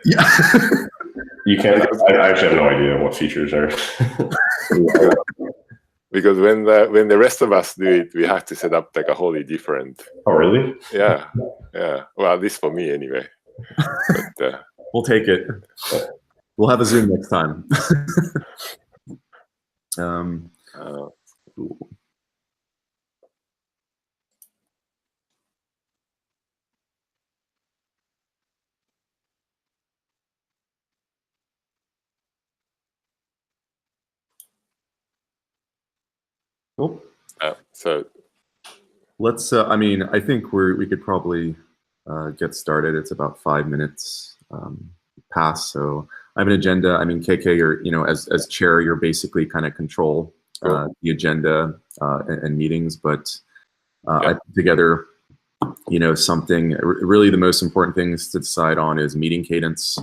Yeah. You can't. I actually have no idea what features are. Because when the rest of us do it, we have to set up like a wholly different. Oh, really? Yeah. Well, at least for me anyway. But, we'll take it. We'll have a Zoom next time. Cool. Cool. So let's. I mean, I think we could probably get started. It's about 5 minutes past. So I have an agenda. I mean, KK, you're as chair, you're basically kind of control the agenda and meetings. But I put together, something. Really, the most important things to decide on is meeting cadence,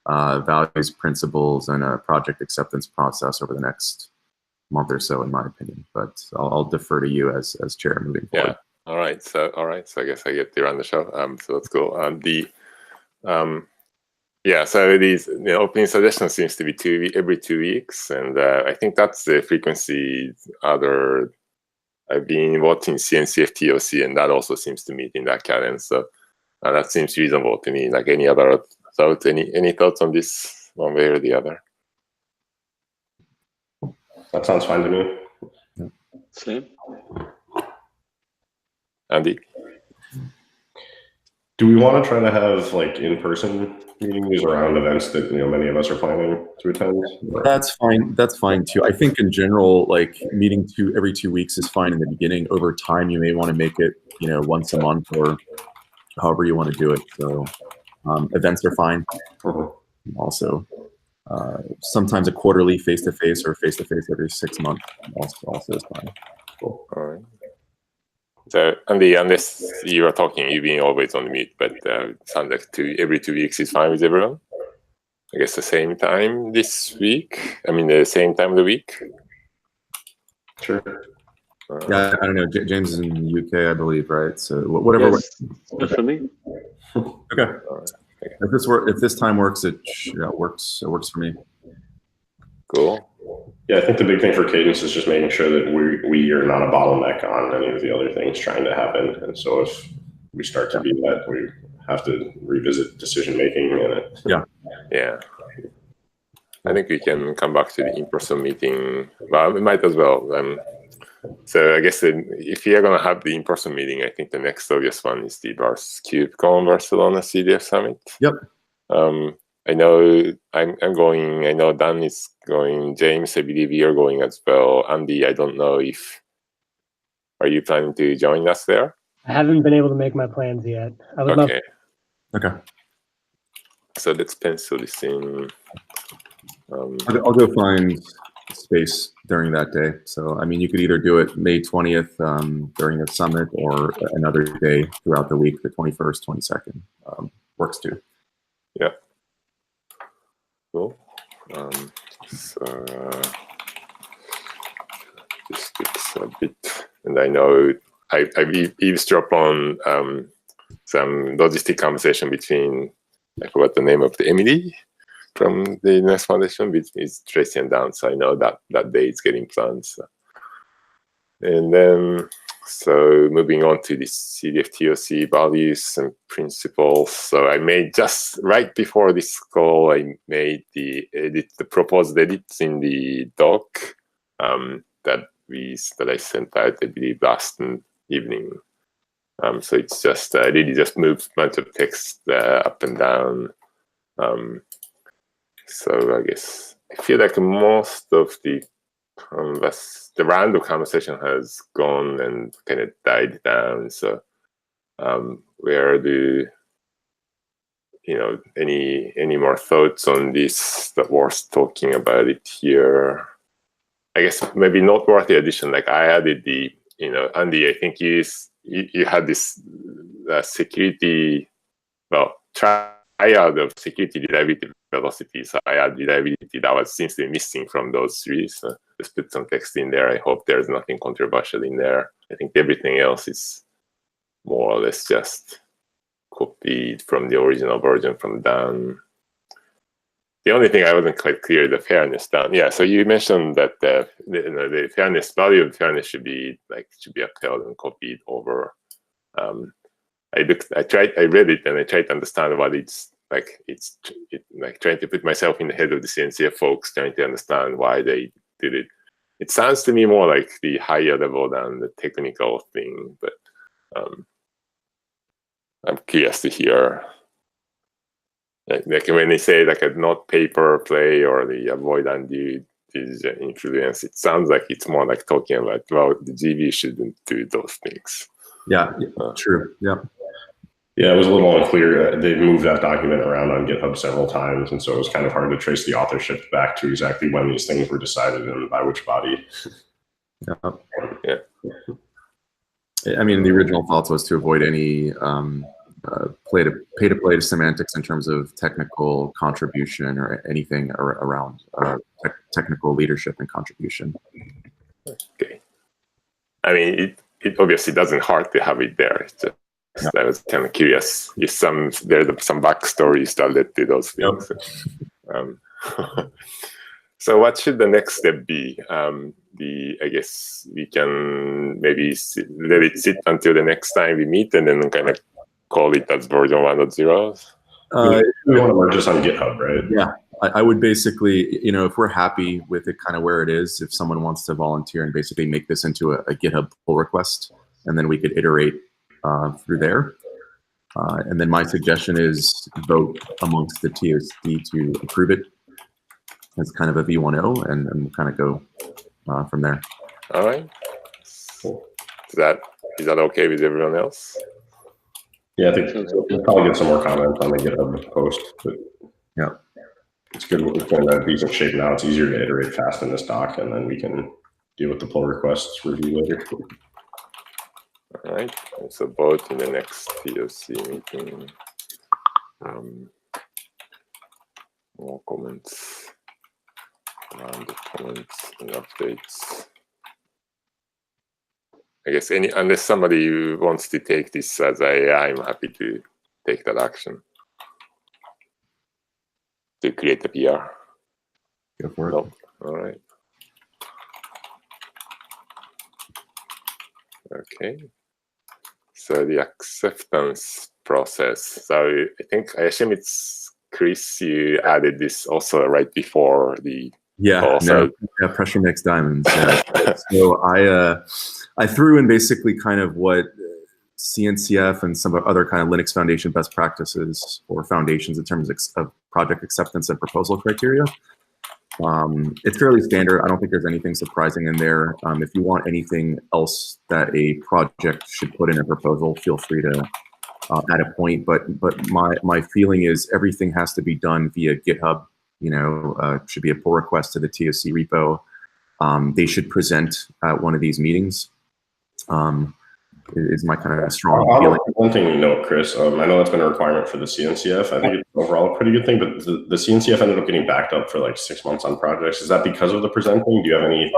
values, principles, and a project acceptance process over the next month or so, in my opinion. But I'll defer to you as chair moving forward. Yeah. All right. So I guess I get to run the show. So that's cool. So these opening suggestions seems to be every 2 weeks, and I think that's the frequency. I've been watching CNCF TOC, and that also seems to meet in that cadence. So that seems reasonable to me. Like any other thoughts? Any thoughts on this one way or the other? That sounds fine to me. Same. Andy? Do we want to try to have like in-person meetings around events that many of us are planning to attend? That's fine. That's fine too. I think in general, like meeting every 2 weeks is fine in the beginning. Over time, you may want to make it, once a month or however you want to do it. So events are fine. Also, sometimes a quarterly face-to-face or face-to-face every 6 months also is fine. Cool. All right. So, Andy, unless you are talking, you've been always on mute, but it sounds like every 2 weeks is fine with everyone. I guess the same time this week. I mean, the same time of the week. Sure. Yeah, I don't know. James is in the UK, I believe, right? So whatever. Yes, good for me. Okay. If this time works, it works. It works for me. Cool. Yeah, I think the big thing for Cadence is just making sure that we are not a bottleneck on any of the other things trying to happen. And so if we start to be that, we have to revisit decision making. Yeah. I think we can come back to the in-person meeting. Well, we might as well. So I guess if we are going to have the in-person meeting, I think the next obvious one is the KubeCon Barcelona CDF Summit. Yep. I know I'm going. I know Dan is going. James, I believe you're going as well. Andy, I don't know are you planning to join us there? I haven't been able to make my plans yet. I would love. Okay. So let's pencil this in. I'll go find space during that day. So I mean, you could either do it May 20th during the summit, or another day throughout the week, the 21st, 22nd. Works too. Yeah. Cool. So this takes a bit, and I know I eavesdrop on some logistic conversation between, I forgot the name of the Emily from the Next Foundation, which is Tracy and Dan. So I know that day is getting planned. So. And then, so moving on to the CDF TOC values and principles. So I made just right before this call, I made the proposed edits in the doc that I sent out, I believe, last evening. So it's just I really just moved a bunch of text up and down. So I guess I feel like most of the round of conversation has gone and kind of died down. So where do any more thoughts on this that worth talking about it here? I guess maybe noteworthy addition, like I added the, Andy, I think you had this security, triad of security, reliability, velocity. So I add reliability that was seems to be missing from those three. So just put some text in there. I hope there's nothing controversial in there. I think everything else is more or less just copied from the original version from Dan. the only thing I wasn't quite clear, the fairness down. Yeah, so you mentioned that the fairness, value of fairness should be upheld and copied over. I read it and I tried to understand what it's like. It's like trying to put myself in the head of the CNCF folks, trying to understand why they did it. It sounds to me more like the higher level than the technical thing, but I'm curious to hear. Like when they say like a not paper play or the avoid undue influence, it sounds like it's more like talking about, well, the GB shouldn't do those things. Yeah, true. Yeah. Yeah, it was a little unclear. They moved that document around on GitHub several times, and so it was kind of hard to trace the authorship back to exactly when these things were decided and by which body. Yeah. I mean, the original thought was to avoid any pay-to-play semantics in terms of technical contribution or anything around technical leadership and contribution. Okay. I mean, it obviously doesn't hurt to have it there. It's just, I was kind of curious if there's some backstories that led to those things. Yep. So what should the next step be? I guess we can maybe let it sit until the next time we meet and then kind of call it as version 1.0. We want to merge this on GitHub, right? Yeah, I would basically, if we're happy with it kind of where it is, if someone wants to volunteer and basically make this into a GitHub pull request, and then we could iterate through there. And then my suggestion is vote amongst the TOC to approve it as kind of a V1.0, and we'll kind of go from there. All right. Is that okay with everyone else? Yeah, I think we'll probably get some more comments on the GitHub post. But yeah, it's good. It's in a decent shape now. It's easier to iterate fast in this doc, and then we can deal with the pull requests review later. All right. So vote in the next TOC meeting. More comments. Around the comments and updates. I guess unless somebody wants to take this as I'm happy to take that action to create a PR. Go for it. Nope. All right. Okay. So the acceptance process. So I assume it's Chris, you added this also right before the pressure makes diamonds. So I threw in basically kind of what CNCF and some other kind of Linux Foundation best practices or foundations in terms of project acceptance and proposal criteria. It's fairly standard. I don't think there's anything surprising in there. If you want anything else that a project should put in a proposal, feel free to add a point. But my feeling is everything has to be done via GitHub. Should be a pull request to the TOC repo. They should present at one of these meetings. Is my kind of strong feeling. One thing you know, Chris, I know that's been a requirement for the CNCF. I think it's overall a pretty good thing, but the CNCF ended up getting backed up for like 6 months on projects. Is that because of the presenting? Do you have any?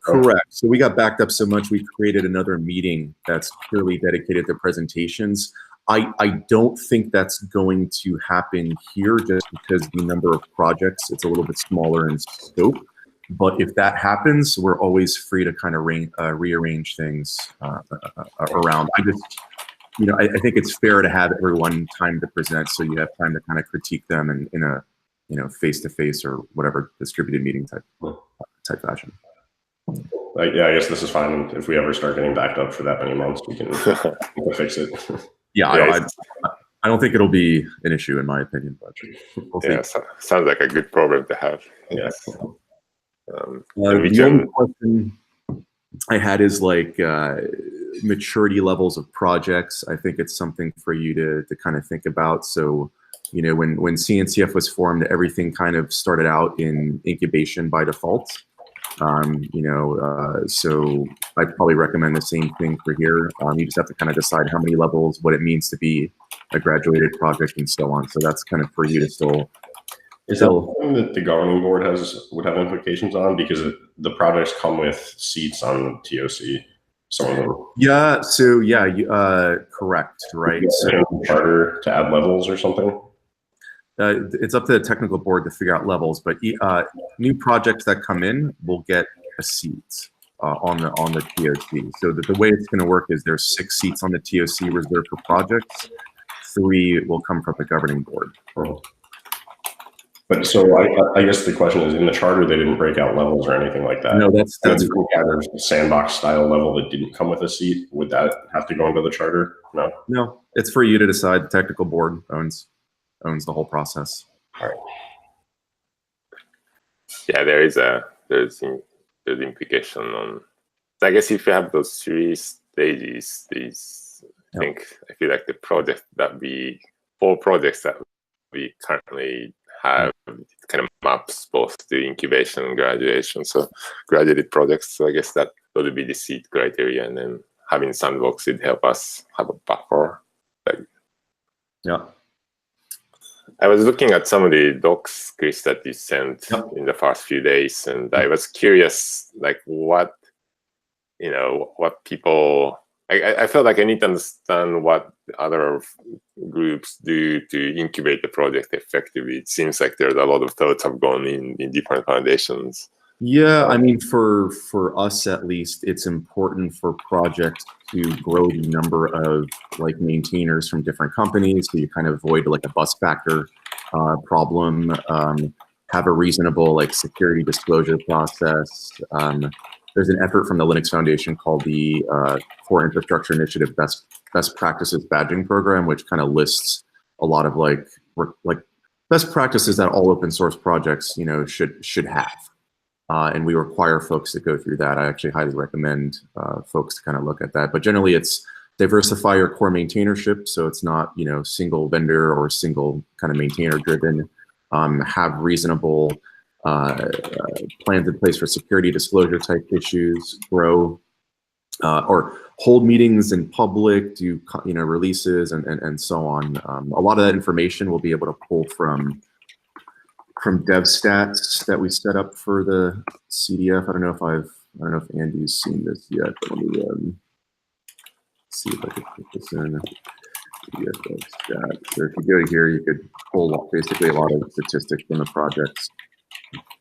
Correct. So we got backed up so much, we created another meeting that's purely dedicated to presentations. I don't think that's going to happen here just because the number of projects, it's a little bit smaller in scope. But if that happens, we're always free to kind of rearrange things around. I think it's fair to have everyone time to present so you have time to kind of critique them in a face-to-face or whatever distributed meeting type fashion. Yeah, I guess this is fine. If we ever start getting backed up for that many months, we can fix it. Yeah, I don't think it'll be an issue in my opinion, but we'll see. Yeah, sounds like a good problem to have. Yes. The only question I had is like maturity levels of projects. I think it's something for you to kind of think about. So, when CNCF was formed, everything kind of started out in incubation by default. So I'd probably recommend the same thing for here. You just have to kind of decide how many levels, what it means to be a graduated project, and so on. So that's kind of for you to still. Is that something that the governing board would have implications on, because the projects come with seats on TOC? Some of them. Yeah. So yeah, correct. Right. So charter to add levels or something. it's up to the technical board to figure out levels, but new projects that come in will get a seat on the TOC. So the way it's going to work is there's 6 seats on the TOC reserved for projects. 3 will come from the governing board. But so I guess the question is, in the charter, they didn't break out levels or anything like that. No, that's there's a sandbox style level that didn't come with a seat. Would that have to go into the charter? No. No, it's for you to decide. The technical board owns the whole process. All right. Yeah, there's implication on. I guess if you have those 3 stages, I feel like the project that 4 projects that we currently have kind of maps both to incubation and graduation. So graduated projects. So I guess that would be the seed criteria, and then having sandbox would help us have a buffer. Yeah. I was looking at some of the docs, Chris, that you sent in the first few days, and I was curious, like what people. I felt like I need to understand what other groups do to incubate the project effectively. It seems like there's a lot of thoughts have gone in different foundations. Yeah, I mean, for us at least, it's important for projects to grow the number of like maintainers from different companies, so you kind of avoid like a bus factor problem. Have a reasonable like security disclosure process. There's an effort from the Linux Foundation called the Core Infrastructure Initiative Best Practices Badging Program, which kind of lists a lot of like best practices that all open source projects should have. And we require folks to go through that. I actually highly recommend folks to kind of look at that. But generally, it's diversify your core maintainership, so it's not single vendor or single kind of maintainer driven. Have reasonable plans in place for security disclosure type issues. Grow or hold meetings in public. Do releases and so on. A lot of that information we'll be able to pull from dev stats that we set up for the CDF. I don't know if Andy's seen this yet, but let me see if I can put this in. CDF dev stats. So if you go here, you could pull basically a lot of statistics from the projects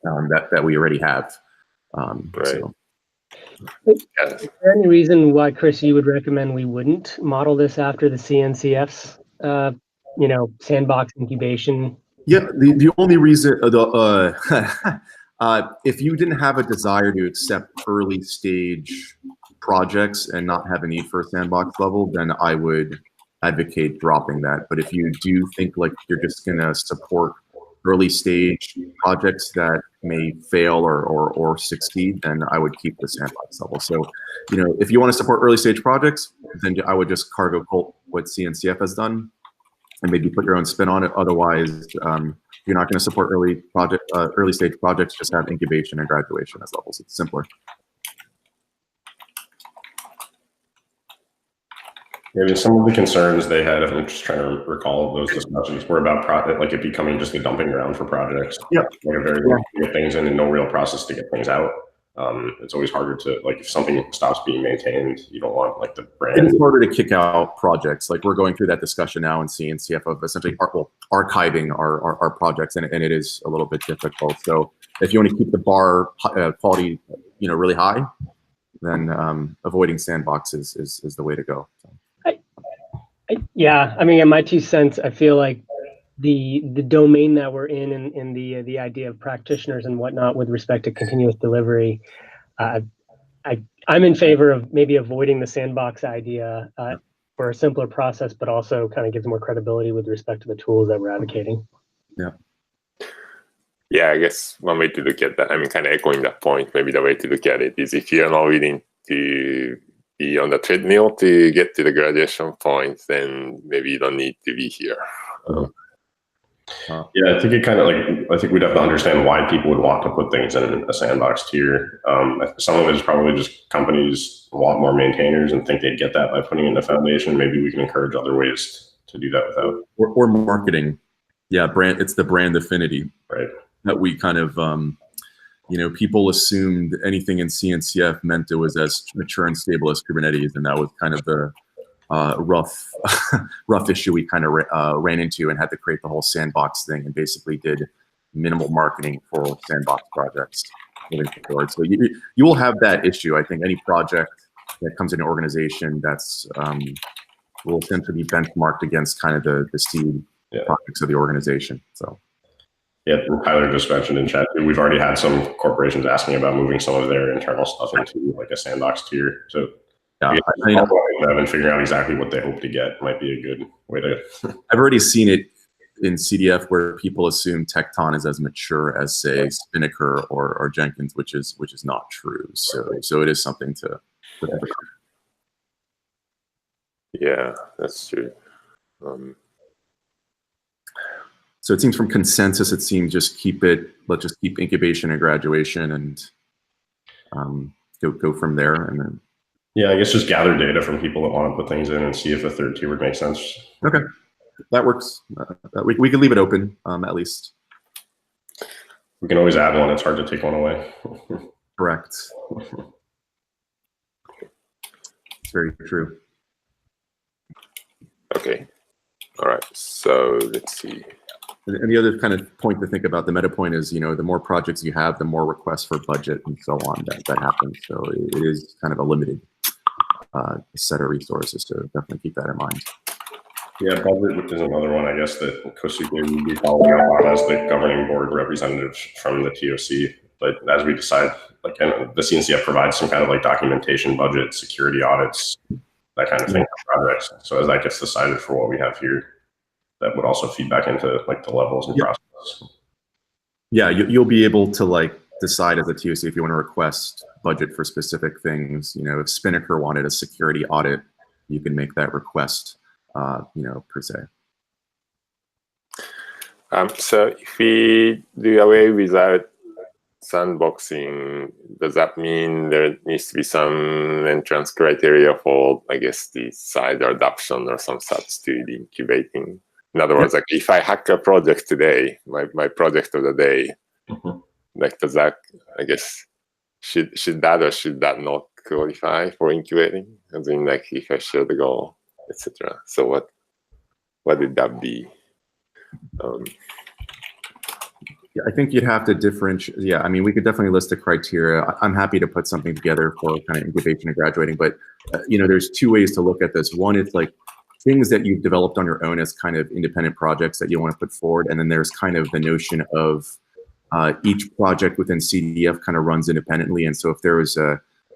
that we already have. Right. So. Is there any reason why, Chris, you would recommend we wouldn't model this after the CNCF's, sandbox incubation? Yeah, the only reason, if you didn't have a desire to accept early stage projects and not have a need for a sandbox level, then I would advocate dropping that. But if you do think like you're just gonna support early stage projects that may fail or succeed, then I would keep the sandbox level. So, if you want to support early stage projects, then I would just cargo cult what CNCF has done and maybe put your own spin on it. Otherwise, if you're not going to support early stage projects, just have incubation and graduation as levels. It's simpler. Yeah, some of the concerns they had, I'm just trying to recall those discussions, were about like it becoming just a dumping ground for projects. Yeah. Like a very to get things in and no real process to get things out. It's always harder to, like, if something stops being maintained, you don't want like the brand. It's harder to kick out projects. Like we're going through that discussion now in CNCF of essentially archiving our projects, and it is a little bit difficult. So if you want to keep the bar quality, really high, then avoiding sandbox is the way to go. So. Yeah, I mean, in my 2 cents, I feel like the domain that we're in the idea of practitioners and whatnot with respect to continuous delivery, I'm in favor of maybe avoiding the sandbox idea for a simpler process, but also kind of gives more credibility with respect to the tools that we're advocating. Yeah. Yeah, I guess one way to look at that, I mean, kind of echoing that point, maybe the way to look at it is if you're not willing to be on the treadmill to get to the graduation point, then maybe you don't need to be here. Yeah, I think it kind of I think we'd have to understand why people would want to put things in a sandbox tier. Some of it is probably just companies want more maintainers and think they'd get that by putting in the foundation. Maybe we can encourage other ways to do that without. Or marketing. Yeah, it's the brand affinity. Right. That we kind of, people assumed anything in CNCF meant it was as mature and stable as Kubernetes, and that was kind of the rough rough issue we kind of ran into and had to create the whole sandbox thing and basically did minimal marketing for sandbox projects moving forward. So you will have that issue. I think any project that comes in an organization that's will tend to be benchmarked against kind of the seed projects of the organization. So. Yeah, Tyler just mentioned in chat, we've already had some corporations asking about moving some of their internal stuff into like a sandbox tier. So yeah, them and figuring out exactly what they hope to get might be a good way to. I've already seen it in CDF where people assume Tekton is as mature as, say, Spinnaker or Jenkins, which is not true. So it is something to. Yeah, that's true. So it seems from consensus, it seems let's just keep incubation and graduation and go from there. And then. Yeah, I guess just gather data from people that want to put things in and see if a third tier would make sense. Okay, that works. We can leave it open at least. We can always add one. It's hard to take one away. Correct. It's very true. Okay. All right. So let's see. And the other kind of point to think about, the meta point is, the more projects you have, the more requests for budget and so on that happens. So it is kind of a limited set of resources, so definitely keep that in mind. Yeah, budget, which is another one, I guess, that Kohsuke will be following up on as the governing board representative from the TOC. But as we decide, like the CNCF provides some kind of like documentation, budget, security audits, that kind of thing for projects. So as that gets decided for what we have here, that would also feed back into like the levels and process. Yeah, you'll be able to like decide as a TOC if you want to request budget for specific things. If Spinnaker wanted a security audit, you can make that request, per se. So if we do away without sandboxing, does that mean there needs to be some entrance criteria for, I guess, the side adoption or some such to the incubating? In other words, like if I hack a project today, my project of the day, like does that, I guess, should that or should that not qualify for incubating? As in, like if I share the goal, etc. So what did that be? Yeah, I think you'd have to differentiate. Yeah, I mean, we could definitely list the criteria. I'm happy to put something together for kind of incubation and graduating, but there's two ways to look at this. One is like things that you've developed on your own as kind of independent projects that you want to put forward. And then there's kind of the notion of each project within CDF kind of runs independently. And so if there was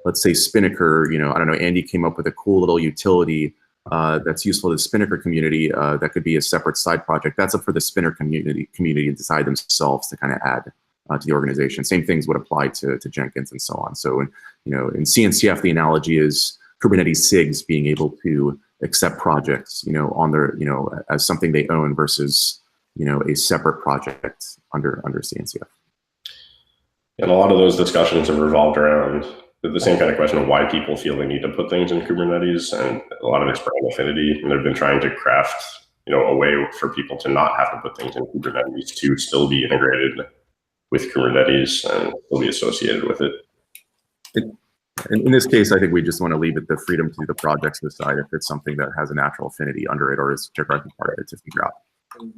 let's say Spinnaker, I don't know, Andy came up with a cool little utility that's useful to the Spinnaker community that could be a separate side project. That's up for the Spinnaker community to decide themselves to kind of add to the organization. Same things would apply to Jenkins and so on. So, in CNCF, the analogy is Kubernetes SIGs being able to accept projects, on their, as something they own versus, a separate project under CNCF. And a lot of those discussions have revolved around the same kind of question of why people feel they need to put things in Kubernetes, and a lot of it's brand affinity. And they've been trying to craft, a way for people to not have to put things in Kubernetes to still be integrated with Kubernetes and still be associated with it. In this case, I think we just want to leave it the freedom to the projects to decide if it's something that has a natural affinity under it or is directly part of it to figure out. We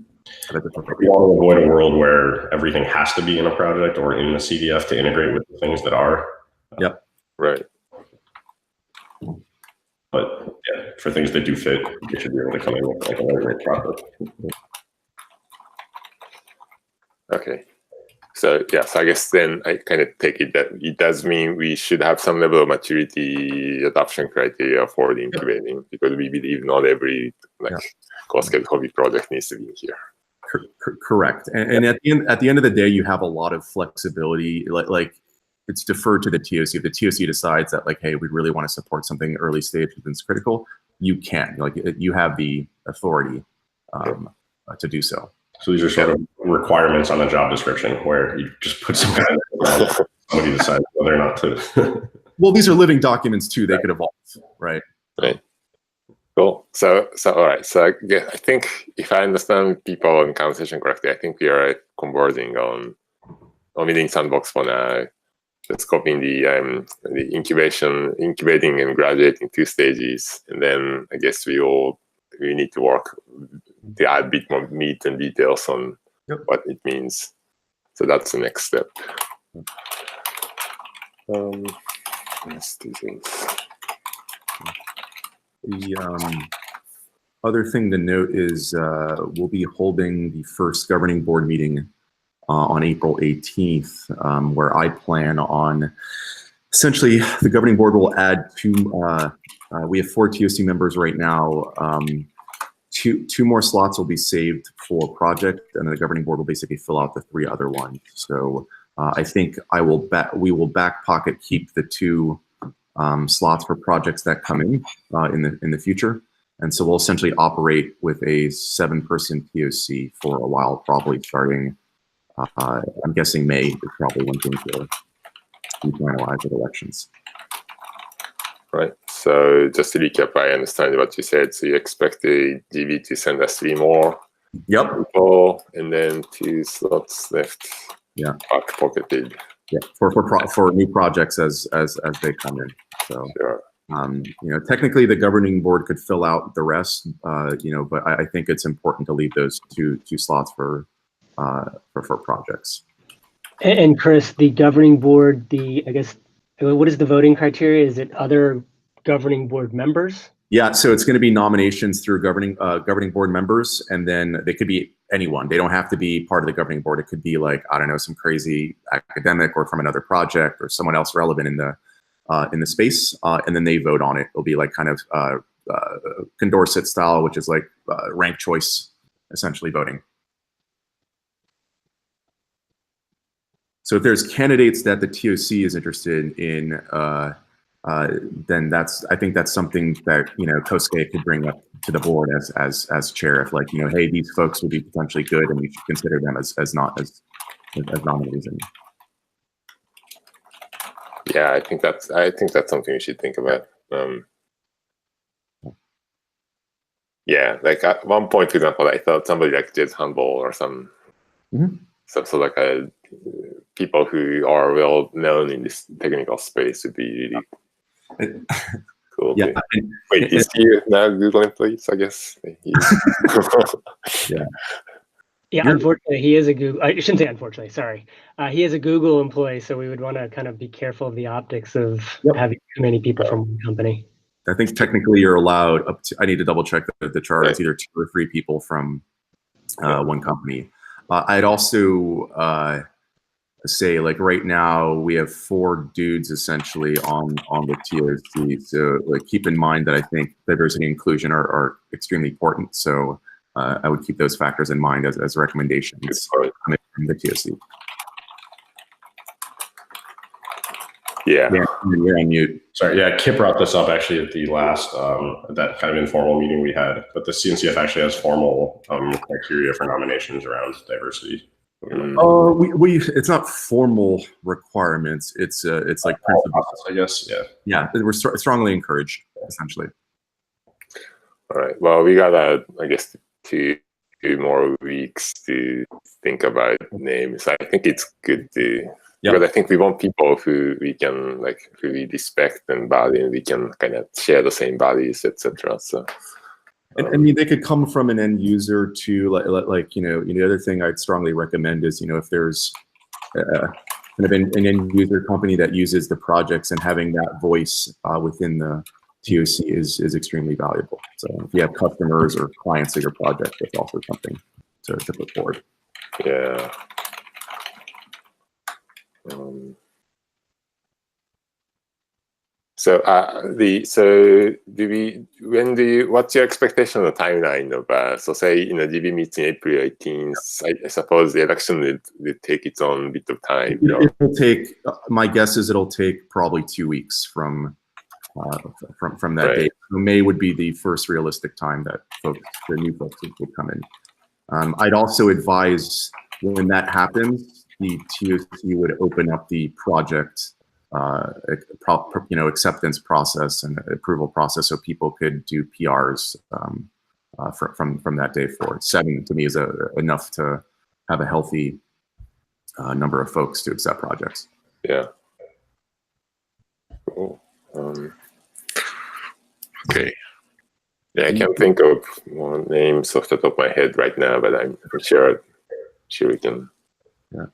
want to avoid a world where everything has to be in a project or in the CDF to integrate with the things that are. Yep. Right. But yeah, for things that do fit, you should be able to come in with like a great product. Okay. So I guess then I kind of take it that it does mean we should have some level of maturity adoption criteria for the incubating, because we believe not every Kohsuke hobby project needs to be in here. Correct. And at the end of the day, you have a lot of flexibility. Like it's deferred to the TOC. If the TOC decides that like, hey, we really want to support something early stage that's critical, you can. Like you have the authority to do so. So these are sort of requirements on the job description where you just put some kind of somebody decides whether or not to. Well, these are living documents too. They could evolve, right? Right. Cool. So all right. So I think if I understand people in conversation correctly, I think we are converging on meeting sandbox for now. just copying the incubating and graduating 2 stages, and then I guess we need to work to add a bit more meat and details on what it means. So that's the next step. Let's do this. The other thing to note is we'll be holding the first governing board meeting on April 18th, where I plan on essentially the governing board will add 2. We have 4 TOC members right now. Two more slots will be saved for project, and then the governing board will basically fill out the 3 other ones. So I think we will back pocket keep the 2 slots for projects that come in the future. And so we'll essentially operate with a 7-person TOC for a while, probably starting, I'm guessing May is probably when things will be finalized with elections. Right. So just to recap, I understand what you said. So you expect the GB to send us 3 more people, and then 2 slots left. Yeah. Back pocketed. Yeah. For new projects as they come in. So. Sure. Technically the governing board could fill out the rest, but I think it's important to leave those two slots for projects. And Chris, the governing board, I guess, what is the voting criteria? Is it other governing board members? Yeah, so it's going to be nominations through governing board members, and then they could be anyone. They don't have to be part of the governing board. It could be like, I don't know, some crazy academic or from another project or someone else relevant in the space, and then they vote on it. It'll be like kind of Condorcet style, which is like ranked choice, essentially voting. So if there's candidates that the TOC is interested in, then I think that's something that Kohsuke could bring up to the board as chair. If like hey, these folks would be potentially good, and we should consider them as nominees. Yeah, I think that's something we should think about. Yeah, like at one point, for example, I thought somebody like Jez Handball or some sort of like people who are well known in this technical space would be really cool. Yeah. Wait, is he now Google employee? I guess. Yeah. Yeah, unfortunately, he is a Google. I shouldn't say unfortunately. Sorry, he is a Google employee, so we would want to kind of be careful of the optics of having too many people from one company. I think technically you're allowed up to. I need to double check the chart. Right. It's either 2 or 3 people from one company. I'd also say like right now we have 4 dudes essentially on the TOC. So like keep in mind that I think diversity and inclusion are extremely important. So. I would keep those factors in mind as recommendations from the TOC. Yeah. You're on mute. Sorry. Yeah, Kip brought this up actually at the last that kind of informal meeting we had. But the CNCF actually has formal criteria for nominations around diversity. It's not formal requirements. It's like principles, I guess. Yeah. Yeah, we're strongly encouraged essentially. All right. Well, we got I guess 2 more weeks to think about names. I think it's good to, because I think we want people who we can who we respect and value, and we can kind of share the same values, etc. So, I mean, they could come from an end user to the other thing I'd strongly recommend is if there's kind of an end user company that uses the projects, and having that voice within the TOC is extremely valuable. So if you have customers or clients of your project, that's also something to put forward. Yeah. What's your expectation of the timeline of so say GB meets in April 18th? I suppose the election will take its own bit of time. It'll take. My guess is it'll take probably 2 weeks from that date. So May would be the first realistic time that the new folks would come in. I'd also advise when that happens, the TOC would open up the project acceptance process and approval process, so people could do PRs from that day forward. 7 to me is enough to have a healthy number of folks to accept projects. Yeah. Okay. Yeah, I can't think of more names off the top of my head right now, but I'm sure we can. Yeah.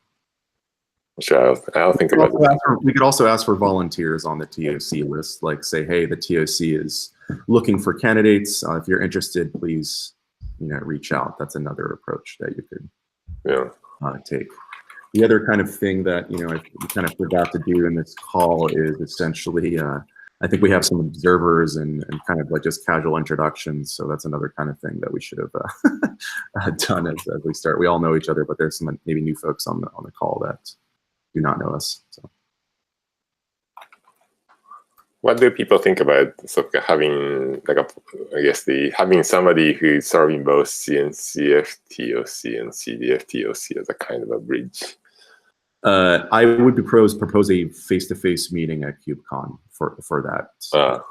Sure, I'll think about it. We could also ask for volunteers on the TOC list, like say, hey, the TOC is looking for candidates. If you're interested, please, reach out. That's another approach that you could take. The other kind of thing that, we kind of forgot to do in this call is essentially, I think we have some observers and kind of like just casual introductions. So that's another kind of thing that we should have done as we start. We all know each other, but there's some maybe new folks on the call that do not know us. So. What do people think about having having somebody who's serving both CDF TOC and CDF TOC as a kind of a bridge? I would propose a face-to-face meeting at KubeCon for that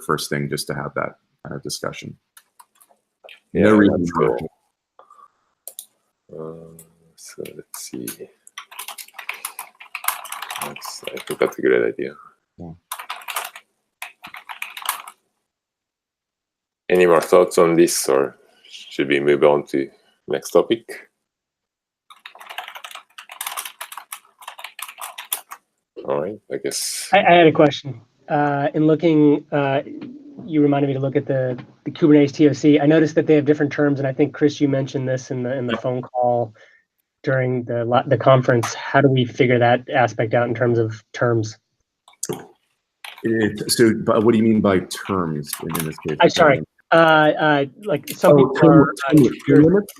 first thing, just to have that kind of discussion. Yeah, no reason. Cool. So let's see. I think that's a great idea. Yeah. Any more thoughts on this, or should we move on to next topic? All right, I guess. I had a question. In looking, you reminded me to look at the Kubernetes TOC. I noticed that they have different terms, and I think Chris, you mentioned this in the phone call during the conference. How do we figure that aspect out in terms of terms? So, what do you mean by terms in this case? I'm sorry. Like some people are term limits.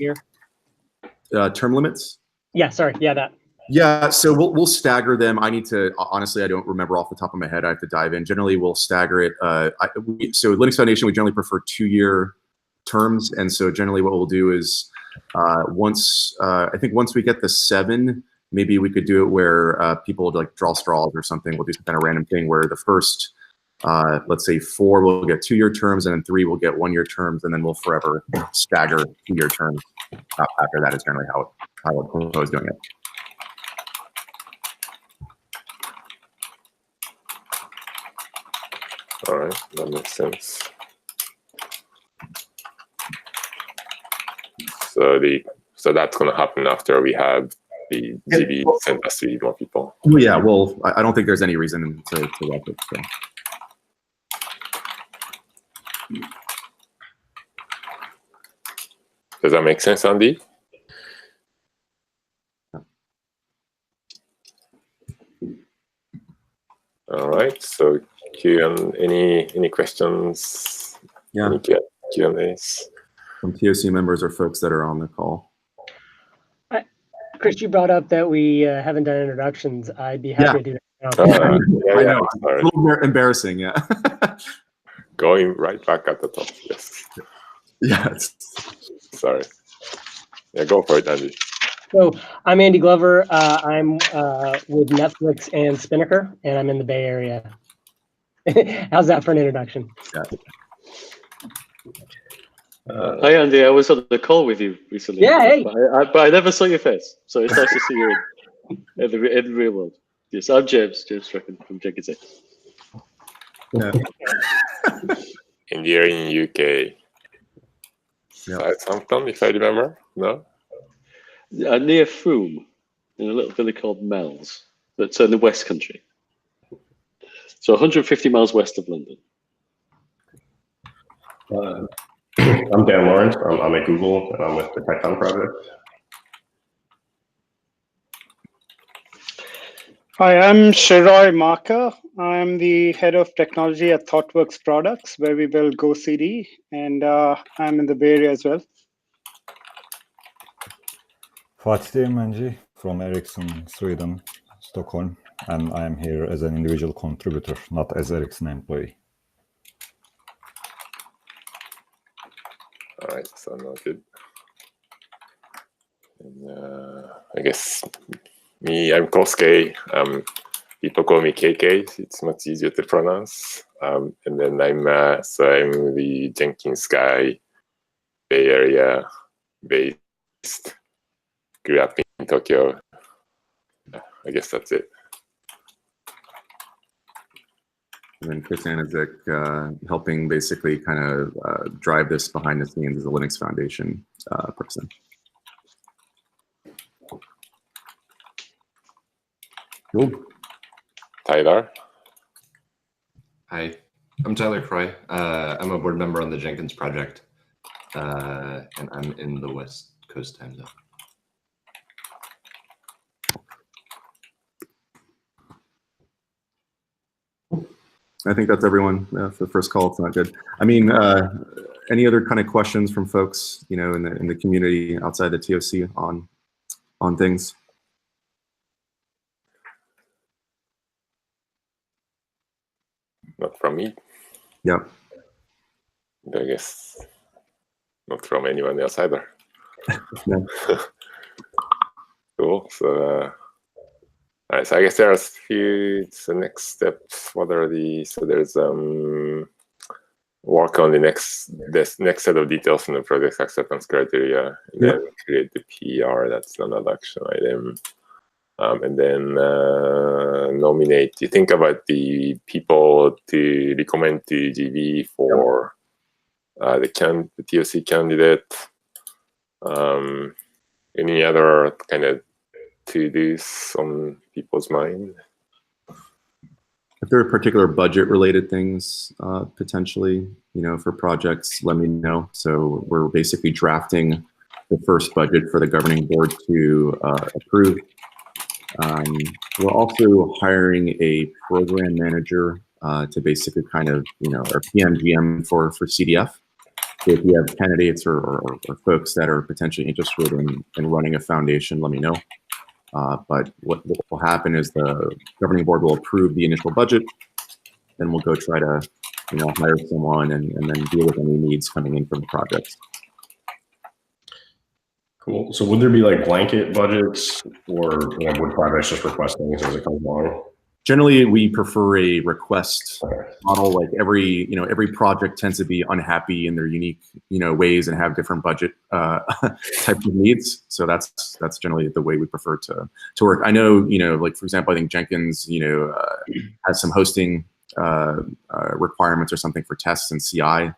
Term limits. Yeah. Sorry. Yeah. That. Yeah. So we'll stagger them. I need to honestly, I don't remember off the top of my head. I have to dive in. Generally, we'll stagger it. So Linux Foundation, we generally prefer 2-year terms, and so generally, what we'll do is once we get the 7, maybe we could do it where people would like draw straws or something. We'll do some kind of random thing where the first, let's say 4 will get 2-year terms, and then 3 will get 1-year terms, and then we'll forever stagger 2-year terms. After that is generally how I would propose doing it. All right, that makes sense. So that's going to happen after we have the GB sent us to more people. Well, yeah. Well, I don't think there's any reason to wrap it. So. Does that make sense, Andy? All right. So, any questions? Yeah. Any Q&As? Some TOC members or folks that are on the call. Chris, you brought up that we haven't done introductions. I'd be happy to do that now. I know. It's a little embarrassing, yeah. Going right back at the top, yes. Yes. Sorry. Yeah, go for it, Andy. So I'm Andy Glover. I'm with Netflix and Spinnaker, and I'm in the Bay Area. How's that for an introduction? Yeah. Hi Andy, I was on the call with you recently. Yeah, hey. But I never saw your face, so it's nice to see you in the real world. Yes, I'm James Strachan from Jenkins. Yeah. And you're in UK. Yeah. Southampton, if I remember. No. Near Frome, in a little village called Mells. That's in the West Country. So 150 miles west of London. I'm Dan Lorenc. I'm at Google, and I'm with the Tekton project. Hi, I'm Shiroy Marker. I'm the head of technology at ThoughtWorks Products, where we build GoCD, and I'm in the Bay Area as well. Fatih Manji from Ericsson, Sweden, Stockholm, and I am here as an individual contributor, not as Ericsson employee. All right, so noted. And I guess I'm Kohsuke. People call me KK. It's much easier to pronounce. And then I'm the Jenkins guy, Bay Area based. Grew up in Tokyo. I guess that's it. And then Chris Anizik helping basically kind of drive this behind the scenes as a Linux Foundation person. Cool. Tyler. Hi, I'm Tyler Croy. I'm a board member on the Jenkins project, and I'm in the West Coast time zone. I think that's everyone for the first call. It's not good. I mean, any other kind of questions from folks, you know, in the community outside the TOC on things? Not from me. Yep. I guess not from anyone else either. No. Cool. So, all right. So I guess there's a few. So next steps. What are the? So there's work on the next set of details in the project acceptance criteria, and then create the PR. That's another action item. And then nominate. You think about the people to recommend to GB for the TOC candidate. Any other kind of to-dos on people's mind? If there are particular budget-related things, potentially, you know, for projects, let me know. So we're basically drafting the first budget for the governing board to approve. We're also hiring a program manager to basically kind of, you know, our PMGM for CDF. So if you have candidates or folks that are potentially interested in running a foundation, let me know. But what will happen is the governing board will approve the initial budget, then we'll go try to, you know, hire someone and then deal with any needs coming in from the project. Cool. So would there be like blanket budgets, or would projects just request things as it comes along? Generally, we prefer a request model. Like every project tends to be unhappy in their unique, you know, ways and have different budget types of needs. So that's generally the way we prefer to work. I know, you know, like for example, I think Jenkins, you know, has some hosting requirements or something for tests and CI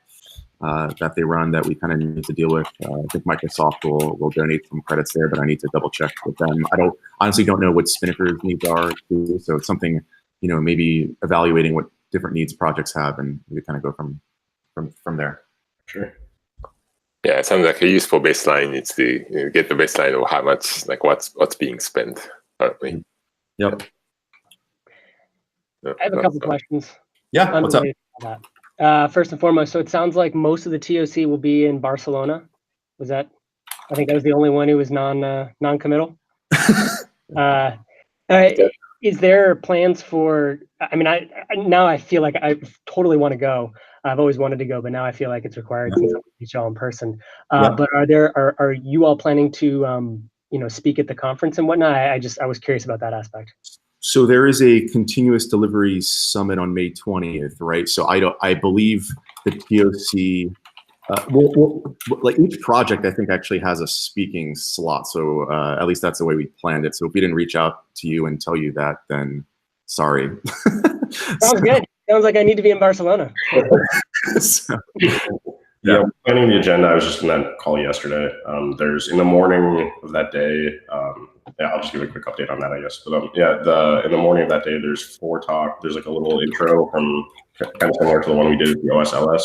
that they run that we kind of need to deal with. I think Microsoft will donate some credits there, but I need to double check with them. I honestly don't know what Spinnaker's needs are too, so it's something, you know, maybe evaluating what different needs projects have, and we kind of go from there. Sure. Yeah, it sounds like a useful baseline. It's to get the baseline of how much, like what's being spent currently. Yep. I have a couple questions. Yeah, what's up? First and foremost, so it sounds like most of the TOC will be in Barcelona. Was that? I think I was the only one who was non-committal. Is there plans for? I mean, now I feel like I totally want to go. I've always wanted to go, but now I feel like it's required since I'm meet y'all in person. But are you all planning to you know, speak at the conference and whatnot? I was curious about that aspect. So there is a continuous delivery summit on May 20th, right? So I believe the TOC, like each project, I think actually has a speaking slot. So at least that's the way we planned it. So if we didn't reach out to you and tell you that, then sorry. Sounds good. Sounds like I need to be in Barcelona. Yeah, planning the agenda. I was just in that call yesterday. There's in the morning of that day. Yeah, I'll just give a quick update on that, I guess. But in the morning of that day, there's 4 talk. There's like a little intro from kind of similar to the one we did at the OSLS,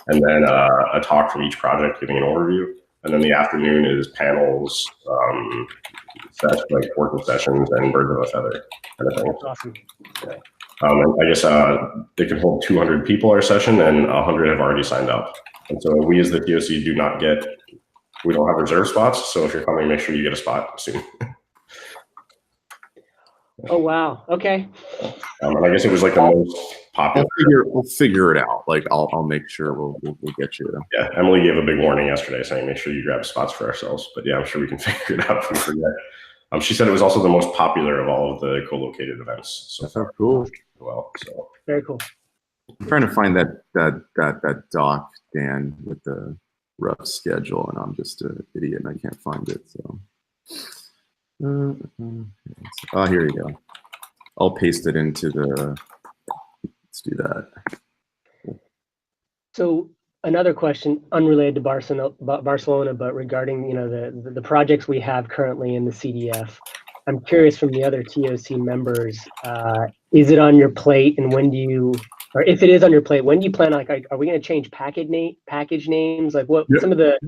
and then a talk from each project giving an overview. And then the afternoon is panels, like working sessions and birds of a feather kind of thing. That's awesome. Yeah. And I guess they can hold 200 people our session, and 100 have already signed up. And so we as the TOC we don't have reserve spots. So if you're coming, make sure you get a spot soon. Oh, wow. Okay. And I guess it was like the most popular. We'll figure it out. Like I'll make sure we'll get you. Yeah, Emily gave a big warning yesterday saying make sure you grab spots for ourselves. But yeah, I'm sure we can figure it out if we forget. She said it was also the most popular of all of the co-located events. So that's cool. Well, so very cool. I'm trying to find that doc, Dan, with the rough schedule, and I'm just an idiot and I can't find it. So, here you go. I'll paste it into the do that. So another question, unrelated to Barcelona, but regarding the projects we have currently in the CDF. I'm curious from the other TOC members, is it on your plate, and when do you, or if it is on your plate, when do you plan, like, are we going to change package names? Like what, some of the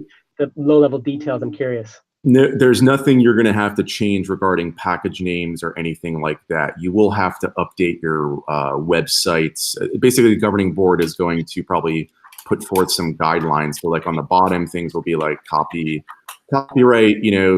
low-level details, I'm curious. No, there's nothing you're going to have to change regarding package names or anything like that. You will have to update your websites. Basically, the governing board is going to probably put forth some guidelines. So like on the bottom, things will be like copyright,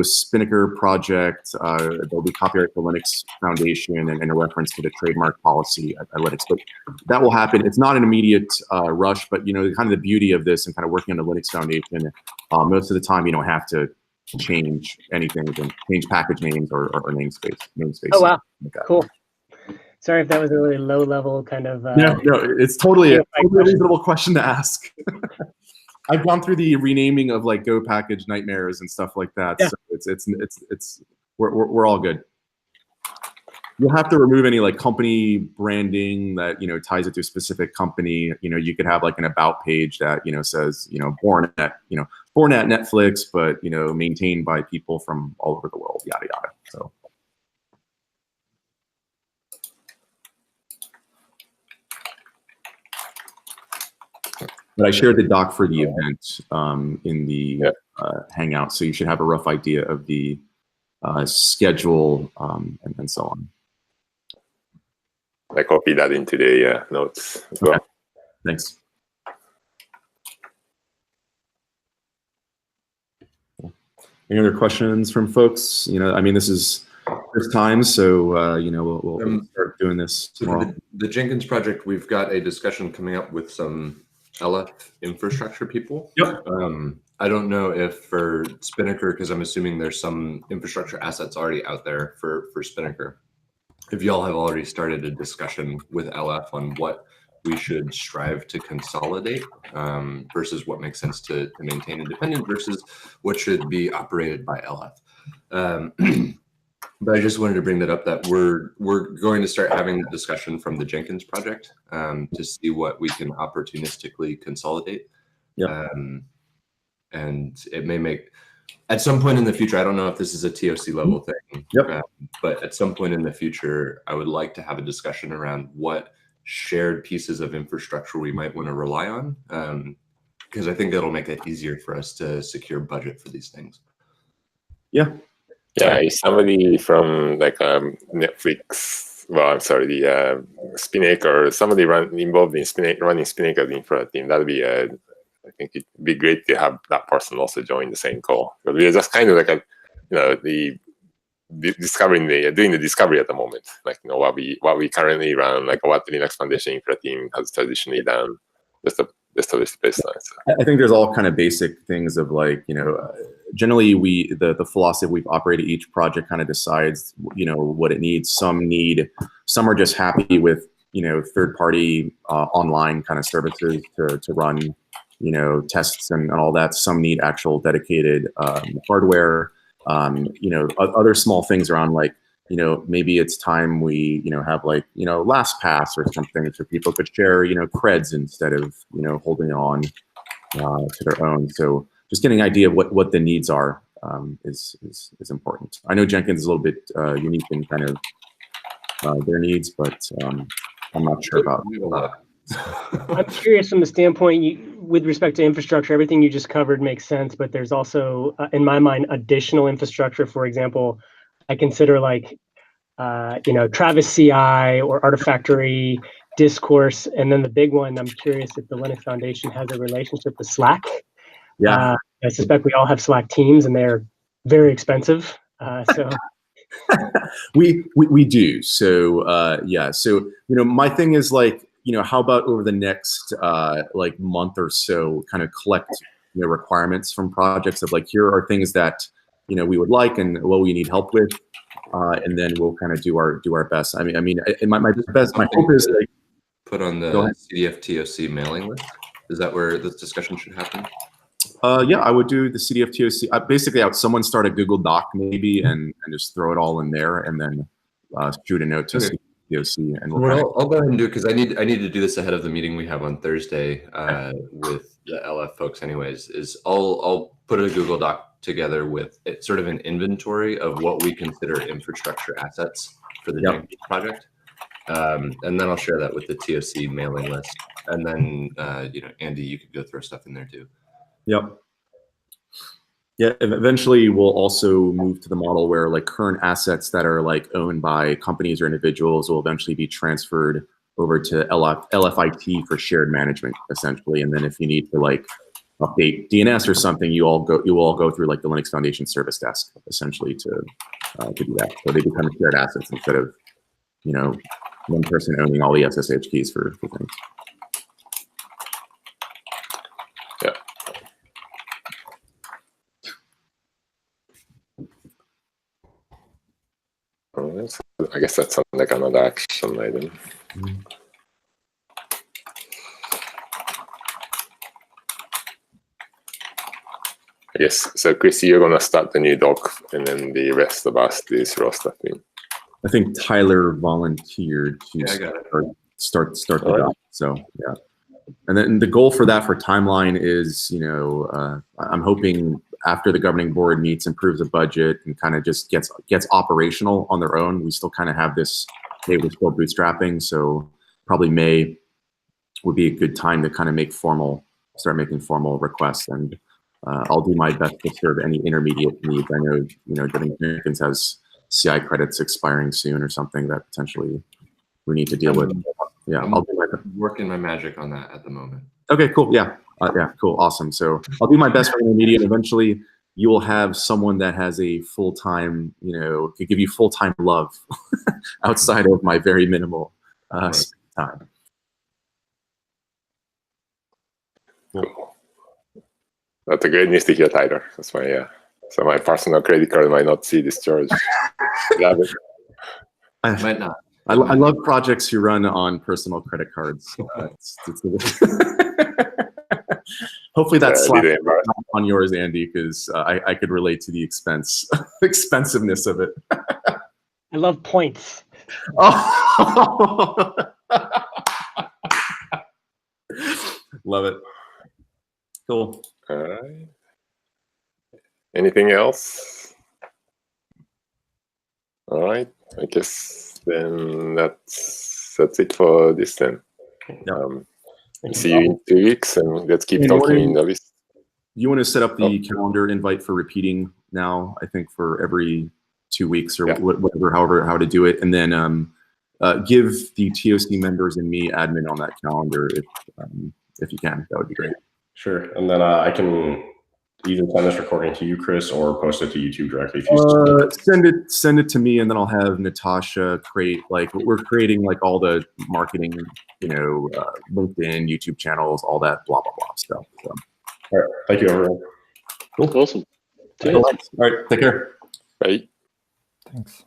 Spinnaker project. There'll be copyright for Linux Foundation and a reference to the trademark policy at Linux. But that will happen. It's not an immediate rush, but kind of the beauty of this and kind of working on the Linux Foundation, most of the time you don't have to change anything, change package names or namespace. Oh wow, like cool. Sorry if that was a really low level kind of. No, it's totally a reasonable question to ask. I've gone through the renaming of like Go package nightmares and stuff like that. Yeah. So we're all good. You'll have to remove any like company branding that ties it to a specific company. You could have like an about page that says born at Netflix, but maintained by people from all over the world, yada yada. So. But I shared the doc for the event in the Hangout, so you should have a rough idea of the schedule and so on. I copied that into the notes as well. Okay. Thanks. Any other questions from folks? I mean, this is first time, so we'll start doing this tomorrow. The Jenkins project, we've got a discussion coming up with some LF infrastructure people. Yep. I don't know if for Spinnaker, because I'm assuming there's some infrastructure assets already out there for Spinnaker. If y'all have already started a discussion with LF on what we should strive to consolidate versus what makes sense to maintain independent versus what should be operated by LF. But I just wanted to bring that up, that we're going to start having the discussion from the Jenkins project to see what we can opportunistically consolidate. Yep. And it may make, at some point in the future, I don't know if this is a TOC level thing, yep. But at some point in the future, I would like to have a discussion around what shared pieces of infrastructure we might want to rely on, because I think that'll make it easier for us to secure budget for these things. Yeah. Yeah, if somebody from like Netflix, well, I'm sorry, the Spinnaker, somebody involved in running Spinnaker infra team, that'd be I think it'd be great to have that person also join the same call. But we're just kind of like doing the discovery at the moment, like what we currently run, like what the Linux Foundation infra team has traditionally done, just to establish the baseline. So. I think there's all kind of basic things of like generally the philosophy we've operated, each project kind of decides what it needs. Some are just happy with third-party online kind of services to run tests and all that. Some need actual dedicated hardware. Other small things around like maybe it's time we have like LastPass or something so people could share creds instead of holding on to their own. So just getting an idea of what the needs are is important. I know Jenkins is a little bit unique in kind of their needs, but I'm not sure about that. I'm curious from the standpoint, with respect to infrastructure, everything you just covered makes sense, but there's also, in my mind, additional infrastructure. For example, I consider like, Travis CI or Artifactory, Discourse, and then the big one, I'm curious if the Linux Foundation has a relationship with Slack. Yeah. I suspect we all have Slack teams and they're very expensive. So we do. So yeah. So my thing is like, how about over the next like month or so, kind of collect requirements from projects of like, here are things that we would like and what we need help with, and then we'll kind of do our best. I mean, my hope is like put on the CDF TOC mailing list. Is that where this discussion should happen? Yeah, I would do the CDF TOC. Basically, I would someone start a Google Doc maybe and just throw it all in there and then shoot a note to. Okay. TOC, and What I'll go ahead and do, because I need to do this ahead of the meeting we have on Thursday with the LF folks. Anyways, is I'll put a Google Doc together with sort of an inventory of what we consider infrastructure assets for the Jenkins project, and then I'll share that with the TOC mailing list. And then Andy, you could go throw stuff in there too. Yep. Yeah, eventually we'll also move to the model where like current assets that are like owned by companies or individuals will eventually be transferred over to LFIT for shared management, essentially. And then if you need to like update DNS or something, you all go through like the Linux Foundation service desk, essentially, to do that. So they become shared assets instead of one person owning all the SSH keys for things. Yeah. So I guess that's like another action item. Yes. So Chris, you're gonna start the new doc, and then the rest of us do throw stuff in. I think Tyler volunteered to start the doc. So yeah. And then the goal for that for timeline is, I'm hoping after the governing board meets, improves the budget, and kind of just gets operational on their own. We still kind of have this, we're still bootstrapping, so probably May would be a good time to kind of start making formal requests. And I'll do my best to serve any intermediate needs. I know, Jenkins has CI credits expiring soon or something that potentially we need to deal with. Yeah, I'm I'll do my best. Working my magic on that at the moment. Okay, cool. Yeah, cool. Awesome. So I'll do my best for intermediate. Eventually, you will have someone that has a full-time, could give you full-time love outside of my very minimal time. Cool. That's a great news to hear, Tyler. That's why, so my personal credit card might not see this charge. I might not. I love projects who run on personal credit cards. Hopefully that's on yours, Andy, because I could relate to the expensiveness of it. I love points. Oh. Love it. Cool. All right. Anything else? All right. I guess then that's it for this then. See you in 2 weeks, and let's keep talking in the list. You want to set up the calendar invite for repeating now, I think, for every 2 weeks or whatever, how to do it, and then give the TOC members and me admin on that calendar if you can. That would be great. Sure, and then I can either send this recording to you, Chris, or post it to YouTube directly. If you send it to me, and then I'll have Natasha create, we're creating all the marketing, LinkedIn, YouTube channels, all that blah blah blah stuff. So. All right, thank you, everyone. Cool, awesome. All right, take care. Bye. Thanks.